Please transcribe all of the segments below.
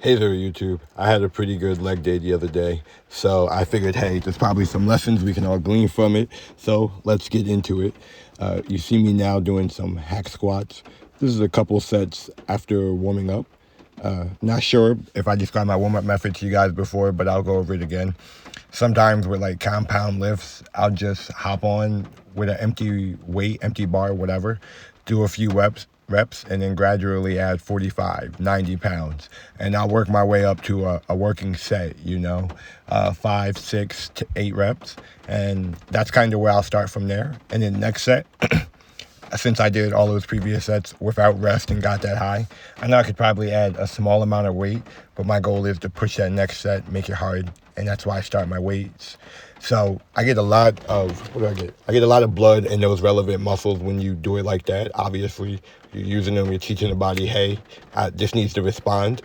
Hey there, YouTube. I had a pretty good leg day the other day, so I figured, hey, there's probably some lessons we can all glean from it, so let's get into it. You see me now doing some hack squats. This is a couple sets after warming up. Not sure if I described my warm-up method to you guys before, but I'll go over it again. Sometimes with like compound lifts, I'll just hop on with an empty weight, empty bar, whatever, do a few reps, and then gradually add 45, 90 pounds. And I'll work my way up to a working set, 5, 6 to 8 reps. And that's kind of where I'll start from there. And then next set, since I did all those previous sets without rest and got that high, I know I could probably add a small amount of weight, but my goal is to push that next set, make it hard, and that's why I start my weights. So I get a lot of, what do I get? I get a lot of blood in those relevant muscles when you do it like that. Obviously, you're using them, you're teaching the body, hey, this needs to respond.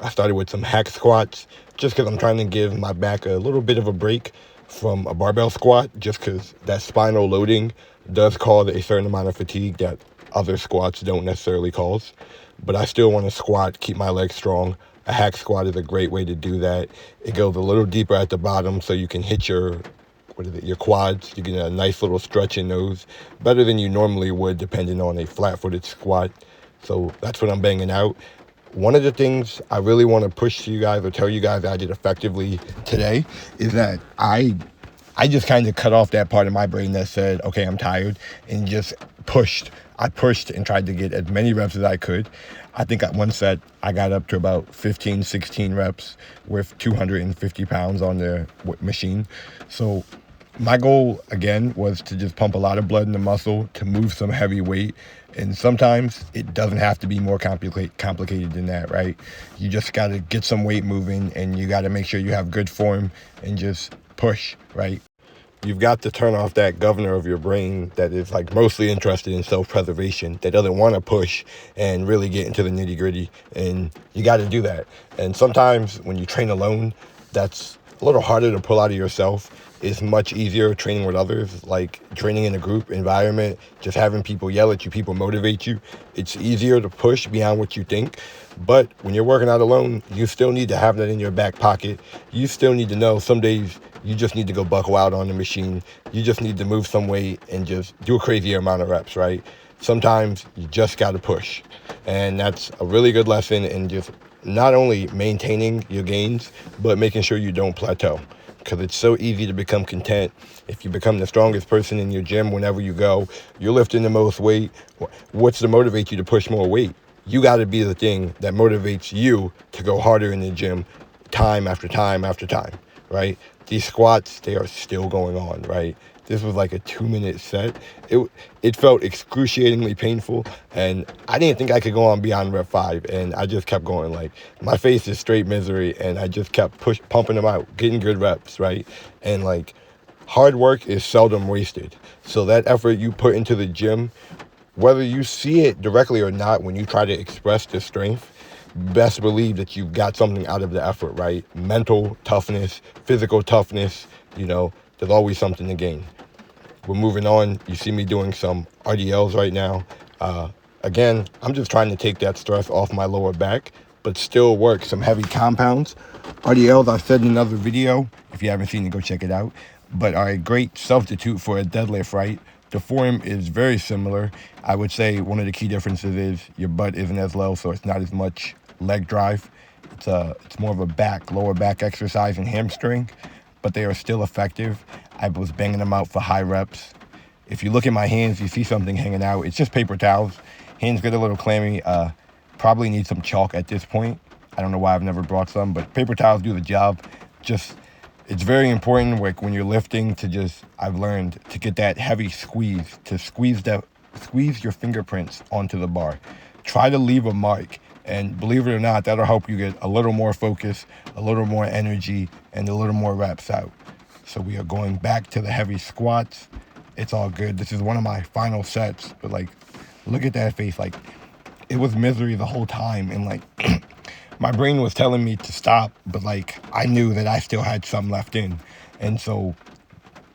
I started with some hack squats just because I'm trying to give my back a little bit of a break from a barbell squat, just because that spinal loading does cause a certain amount of fatigue that other squats don't necessarily cause. But I still want to squat, keep my legs strong. A hack squat is a great way to do that. It goes a little deeper at the bottom so you can hit your quads. You get a nice little stretch in those, better than you normally would depending on a flat-footed squat. So that's what I'm banging out. One of the things I really want to push to you guys or tell you guys I did effectively today is that I just kind of cut off that part of my brain that said, okay, I'm tired, and just pushed. I pushed and tried to get as many reps as I could. I think at one set, I got up to about 15, 16 reps with 250 pounds on the machine. So my goal, again, was to just pump a lot of blood in the muscle, to move some heavy weight. And sometimes it doesn't have to be more complicated than that, right? You just got to get some weight moving, and you got to make sure you have good form and just push, right? You've got to turn off that governor of your brain that is like mostly interested in self-preservation, that doesn't want to push and really get into the nitty-gritty. And you got to do that. And sometimes when you train alone, that's a little harder to pull out of yourself. It's much easier training with others, like training in a group environment, just having people yell at you, people motivate you. It's easier to push beyond what you think. But when you're working out alone, you still need to have that in your back pocket. You still need to know some days you just need to go buckle out on the machine. You just need to move some weight and just do a crazier amount of reps, right? Sometimes you just got to push. And that's a really good lesson in just not only maintaining your gains, but making sure you don't plateau. Because it's so easy to become content. If you become the strongest person in your gym whenever you go, you're lifting the most weight. What's to motivate you to push more weight? You got to be the thing that motivates you to go harder in the gym time after time after time, right? These squats, they are still going on, right? This was like a 2-minute set. It felt excruciatingly painful, and I didn't think I could go on beyond rep 5, and I just kept going. Like, my face is straight misery, and I just kept pumping them out, getting good reps, right? And like, hard work is seldom wasted. So that effort you put into the gym, whether you see it directly or not, when you try to express the strength, best believe that you've got something out of the effort, right? Mental toughness, physical toughness, there's always something to gain. We're moving on. You see me doing some RDLs right now. Again, I'm just trying to take that stress off my lower back, but still work some heavy compounds. RDLs, I said in another video, if you haven't seen it, go check it out, but are a great substitute for a deadlift, right? The form is very similar. I would say one of the key differences is your butt isn't as low, so it's not as much leg drive. It's more of a lower back exercise and hamstring, but they are still effective. I was banging them out for high reps. If you look at my hands, you see something hanging out. It's just paper towels. Hands get a little clammy. Probably need some chalk at this point. I don't know why I've never brought some, but paper towels do the job. It's very important, like when you're lifting, I've learned to get that heavy squeeze, to squeeze your fingerprints onto the bar. Try to leave a mark, and believe it or not, that'll help you get a little more focus, a little more energy, and a little more reps out. So we are going back to the heavy squats. It's all good. This is one of my final sets, but like, look at that face. Like, it was misery the whole time, and like, my brain was telling me to stop, but like, I knew that I still had some left in. And so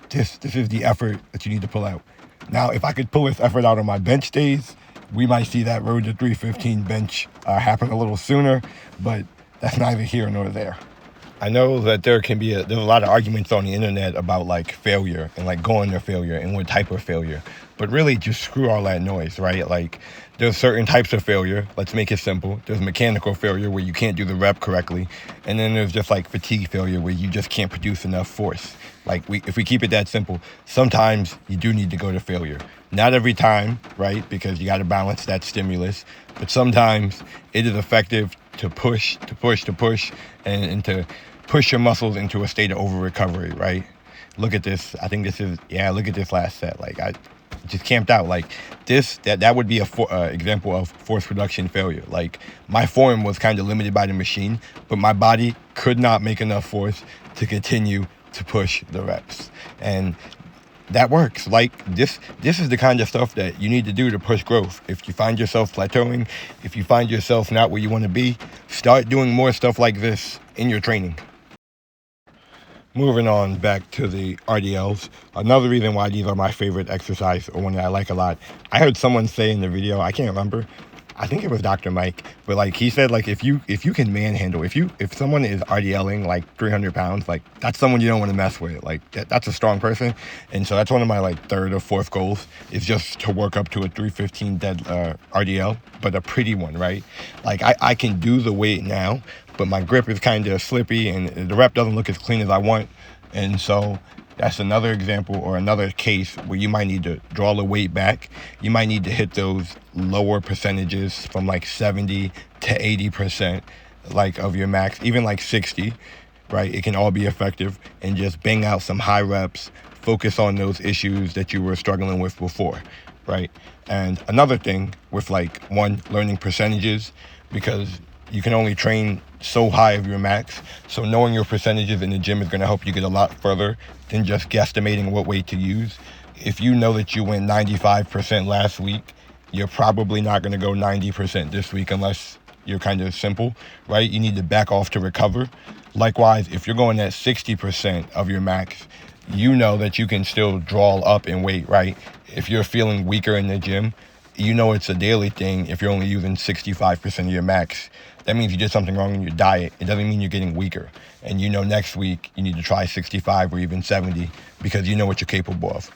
this is the effort that you need to pull out. Now, if I could pull this effort out on my bench days, We might see that road to 315 bench happen a little sooner, but that's neither here nor there. I know that there's a lot of arguments on the internet about like failure and like going to failure and what type of failure, but really just screw all that noise, right? Like there's certain types of failure. Let's make it simple. There's mechanical failure where you can't do the rep correctly, and then there's just like fatigue failure where you just can't produce enough force. Like if we keep it that simple, sometimes you do need to go to failure. Not every time, right? Because you got to balance that stimulus, but sometimes it is effective to push, and to push your muscles into a state of over recovery, right? Look at this. I think this is, look at this last set. Like I just camped out. Like this, that would be a example of force reduction failure. Like my form was kind of limited by the machine, but my body could not make enough force to continue to push the reps. And that works. Like this is the kind of stuff that you need to do to push growth. If you find yourself plateauing, if you find yourself not where you want to be, start doing more stuff like this in your training. Moving on back to the RDLs, another reason why these are my favorite exercise, or one that I like a lot. I heard someone say in the video, I can't remember, I think it was Dr. Mike, but like he said, like if you can manhandle, if someone is RDLing like 300 pounds, like that's someone you don't want to mess with. Like that's a strong person, and so that's one of my like third or fourth goals is just to work up to a 315 dead RDL, but a pretty one, right? Like I can do the weight now, but my grip is kind of slippy and the rep doesn't look as clean as I want, and so that's another example or another case where you might need to draw the weight back. You might need to hit those lower percentages from like 70 to 80%, like of your max, even like 60, right? It can all be effective, and just bang out some high reps, focus on those issues that you were struggling with before, right? And another thing with like learning percentages, because you can only train so high of your max. So knowing your percentages in the gym is going to help you get a lot further than just guesstimating what weight to use. If you know that you went 95% last week, you're probably not going to go 90% this week unless you're kind of simple, right? You need to back off to recover. Likewise, if you're going at 60% of your max, you know that you can still draw up in weight, right? If you're feeling weaker in the gym, you know it's a daily thing. If you're only using 65% of your max, that means you did something wrong in your diet. It doesn't mean you're getting weaker. And you know next week you need to try 65 or even 70 because you know what you're capable of.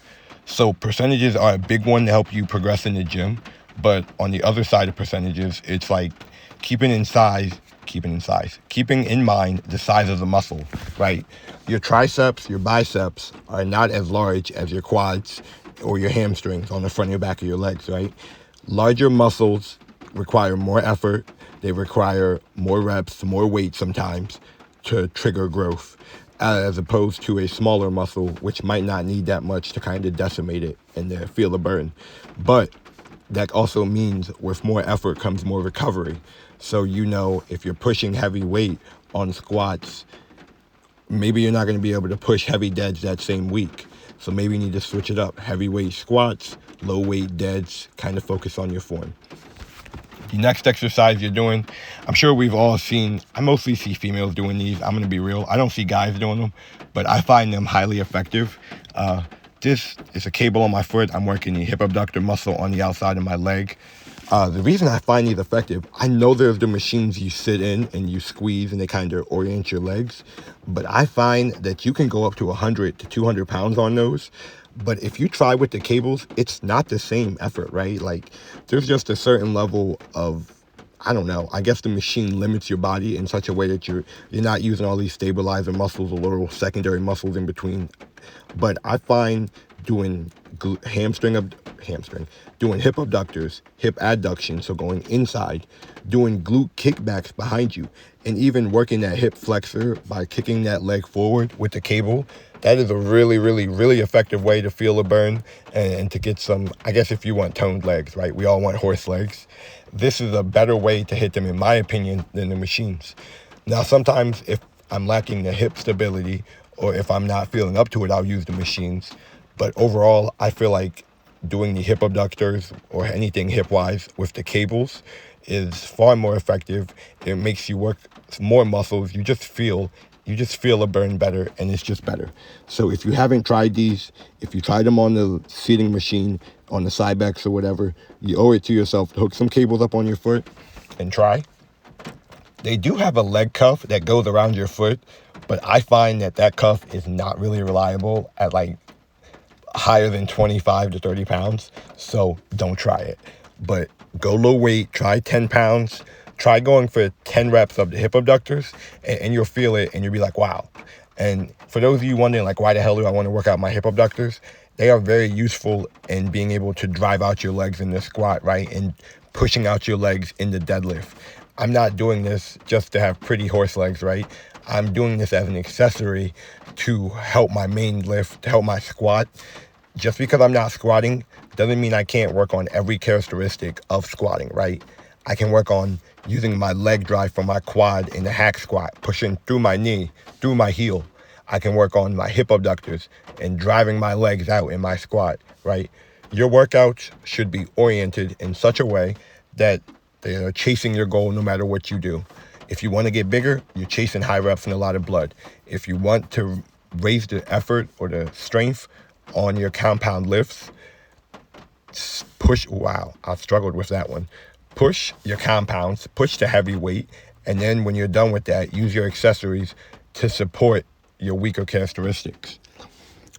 So percentages are a big one to help you progress in the gym. But on the other side of percentages, it's like keeping in mind the size of the muscle, right? Your triceps, your biceps are not as large as your quads or your hamstrings on the front and back of your legs, right? Larger muscles require more effort. They require more reps, more weight sometimes to trigger growth, as opposed to a smaller muscle, which might not need that much to kind of decimate it and to feel the burn. But that also means with more effort comes more recovery. So you know if you're pushing heavy weight on squats, maybe you're not going to be able to push heavy deads that same week. So maybe you need to switch it up. Heavyweight squats, low weight deads, kind of focus on your form. The next exercise you're doing, I'm sure we've all seen, I mostly see females doing these. I'm going to be real. I don't see guys doing them, but I find them highly effective. This is a cable on my foot. I'm working the hip abductor muscle on the outside of my leg. The reason I find these effective, I know there's the machines you sit in and you squeeze and they kind of orient your legs, but I find that you can go up to 100 to 200 pounds on those. But if you try with the cables, it's not the same effort, right? Like there's just a certain level of, I don't know, I guess the machine limits your body in such a way that you're not using all these stabilizer muscles or little secondary muscles in between. But I find doing doing hip abductors, hip adduction, so going inside, doing glute kickbacks behind you, and even working that hip flexor by kicking that leg forward with the cable. That is a really, really, really effective way to feel a burn and to get some, I guess if you want toned legs, right? We all want horse legs. This is a better way to hit them, in my opinion, than the machines. Now, sometimes if I'm lacking the hip stability or if I'm not feeling up to it, I'll use the machines. But overall, I feel like doing the hip abductors or anything hip-wise with the cables is far more effective. It makes you work more muscles. You you just feel a burn better, and it's just better. So if you haven't tried these, if you tried them on the seating machine, on the Cybex or whatever, you owe it to yourself to hook some cables up on your foot and try. They do have a leg cuff that goes around your foot, but I find that cuff is not really reliable at like higher than 25 to 30 pounds. So don't try it. But go low weight, try 10 pounds, try going for 10 reps of the hip abductors, and you'll feel it and you'll be like, wow. And for those of you wondering, like, why the hell do I want to work out my hip abductors? They are very useful in being able to drive out your legs in the squat, right? And pushing out your legs in the deadlift. I'm not doing this just to have pretty horse legs, right? I'm doing this as an accessory to help my main lift, to help my squat. Just because I'm not squatting doesn't mean I can't work on every characteristic of squatting, right? I can work on using my leg drive from my quad in the hack squat, pushing through my knee, through my heel. I can work on my hip abductors and driving my legs out in my squat, right? Your workouts should be oriented in such a way that they are chasing your goal no matter what you do. If you want to get bigger, you're chasing high reps and a lot of blood. If you want to raise the effort or the strength on your compound lifts, push. Wow, I struggled with that one. Push your compounds, push the heavy weight, and then when you're done with that, use your accessories to support your weaker characteristics.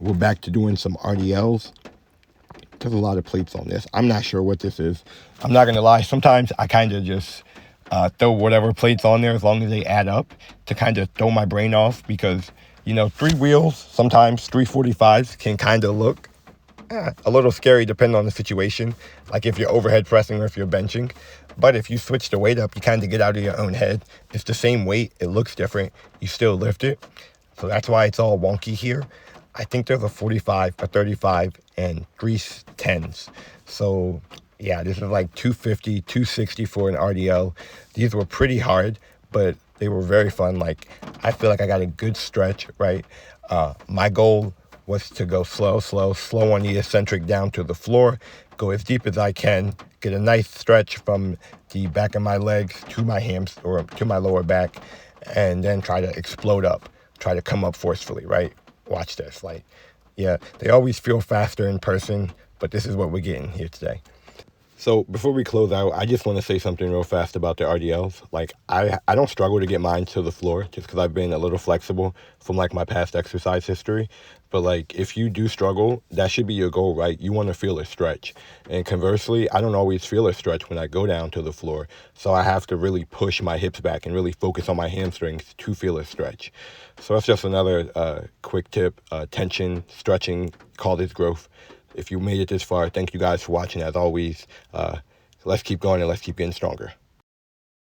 We're back to doing some RDLs. There's a lot of plates on this. I'm not sure what this is. I'm not going to lie. Sometimes I kind of just throw whatever plates on there as long as they add up to kind of throw my brain off because, 3 wheels, sometimes 345s can kind of look a little scary depending on the situation, like if you're overhead pressing or if you're benching. But if you switch the weight up, you kind of get out of your own head. It's the same weight. It looks different. You still lift it. So that's why it's all wonky here. I think there's a 45, a 35, and 3 10s. So yeah, this is like 250, 260 for an RDL. These were pretty hard, but they were very fun. Like, I feel like I got a good stretch, right? My goal was to go slow on the eccentric down to the floor, go as deep as I can, get a nice stretch from the back of my legs to my hams or to my lower back, and then try to explode up, try to come up forcefully, right? Watch this. Like, yeah, they always feel faster in person, but this is what we're getting here today. So before we close out, I just want to say something real fast about the RDLs. Like, I don't struggle to get mine to the floor just because I've been a little flexible from like my past exercise history. But like, if you do struggle, that should be your goal, right? You want to feel a stretch. And conversely, I don't always feel a stretch when I go down to the floor. So I have to really push my hips back and really focus on my hamstrings to feel a stretch. So that's just another quick tip. Tension, stretching, call this growth. If you made it this far, thank you guys for watching. As always, let's keep going and let's keep getting stronger.